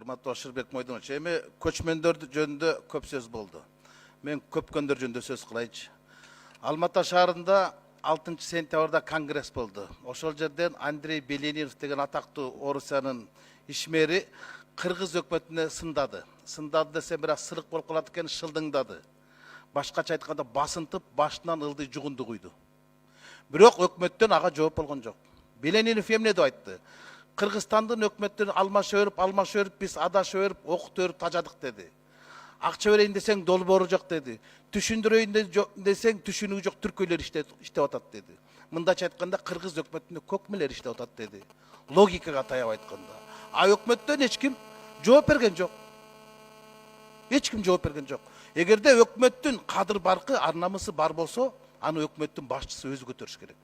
Урматтуу Ашырбек Мойдонович, эми көчмөндөр жөнүндө көп сөз болду. Мен көпкөндөр жөнүндө сөз кылайынчы. Алматы шаарында 6 сентябрда конгресс болду. Ошол жерден Андрей Беленинов деген атактуу Орусиянын ишмери кыргыз өкмөтүнө сындады. Сындады десе бирок сырык болуп калат экен, шылдыңдады. Башкача айтканда басынтып, башынан ылдый жугунду куйду. Бирок өкмөттөн ага жооп болгон жок. Беленинов эмне деп айтты? Кыргызстандын өкмөттөрү алмаша өрүп, биз адаша өрүп, окутуп өрүп тажадык деди. Акча берейин десең долбоору жок деди. Түшүндүрөйүн десең түшүнүгү жок түркөйлөр иштеп атат деди. Мындайча айтканда кыргыз өкмөтүнө көкмелер иштеп атат деди. Логикага таяп айтканда. А өкмөттөн эч ким жооп берген жок. Эч ким жооп берген жок. Эгерде өкмөттүн кадыр баркы, ар-намысы бар болсо, аны өкмөттүн башчысы өзү көтөрүш керек.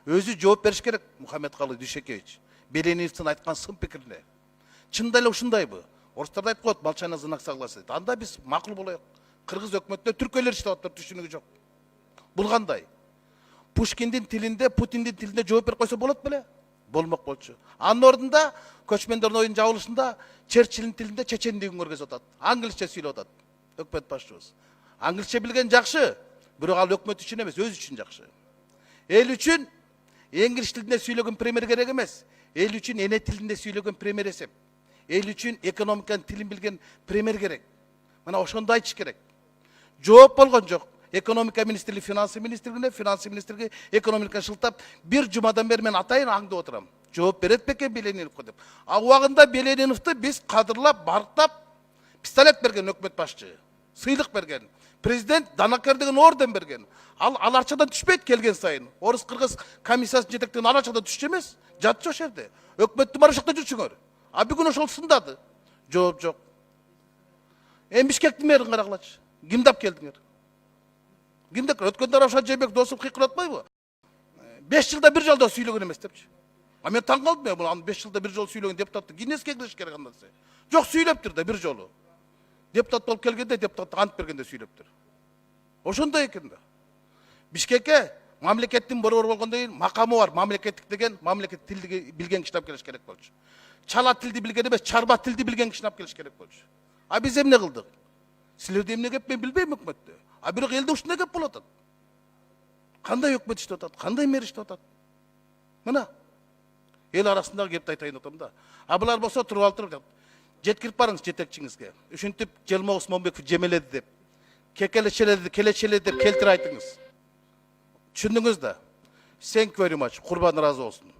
Өзү жооп бериш керек, Мухаммедкалый Дүйшекевич. Белениневдин айткан сын пикирине. Чындап эле ушундайбы? Орустарда айтып коет, молчание знак согласия. Анда биз макул болоюк. Кыргыз өкмөтүнө түркөйлөр иштеп атат, түшүнүгү жок. Бул кандай? Пушкиндин тилинде, Путиндин тилинде жооп берип койсо болот беле? Болмок болчу. Анын ордунда көчмөндөрдүн оюнун жабылышында Черчиллин тилинде чечендигин көргөзүп атат. Англисче сүйлөп атат. Өкмөт башчыбыз. Англисче билген жакшы, бирок ал өкмөт үчүн эмес, өз үчүн жакшы. Эл үчүн инглиш тилинде сүйлөгөн премьер керек эмес. Эл үчүн эне тилинде сүйлөгөн премьер эсеп. Эл үчүн экономиканын тилин билген премьер керек. Мына ошондо айтыш керек. Жооп болгон жок. Экономика министрлиги, финансы министрлиги экономиканы шылтап, бир жумадан бери мен атайын аңдып отурам. Жооп берет бекен Белениновго деп. А убагында Белениновду биз кадырлап, барктап, пистолет берген өкмөт башчы. Сыйлык берген. Президент Данакер деген орден берген. Ал арчадан түшпөйт келген сайын. Орус-кыргыз комиссиясын жетектеген арчадан түшчү эмес, жатчы ошол жерде. Өкмөттүн бар жакта жүрчүңөр. А бүгүн ошол сындады. Жооп жок. Эми Бишкектин мэрин карагылачы. Кимди алып келдиңер? Кимди? Өткөндө Равшан Жээнбеков досум кыйкырып атпайбы? 5 жылда бир жолдо сүйлөгөн эмес депчи. А мен таң калдым, бул 5 жылда бир жолу сүйлөгөн депутатты Гиннеске кириш керек анда десе. Жок, сүйлөптүр да бир жолу. Депутат болуп келгенде депутатты ант бергенде сүйлөптүр. Ошондой экен да. Бишкекке мамлекеттин борбор болгондон кийин макамы бар, мамлекеттик деген мамлекет тилди билген кишини алып келиш керек болчу. Чала тилди билген эмес, чарба тилди билген кишини алып келиш керек болчу. А биз эмне кылдык? Силерде эмне кеп мен билбейм өкмөттө. А бирок элде ушундай кеп болуп атат. Кандай өкмөт иштеп атат? Кандай мэр иштеп атат? Мына эл арасындагы кепти айтайын атам да. А булар болсо туруп алып туруп жеткирип барыңыз жетекчиңизге. Ушинтип Р.Момбеков жемеледи деп, келечеледи деп келтире айтыңыз. Түшүндүңүз да? Thank you very much. Курбан разы болсун.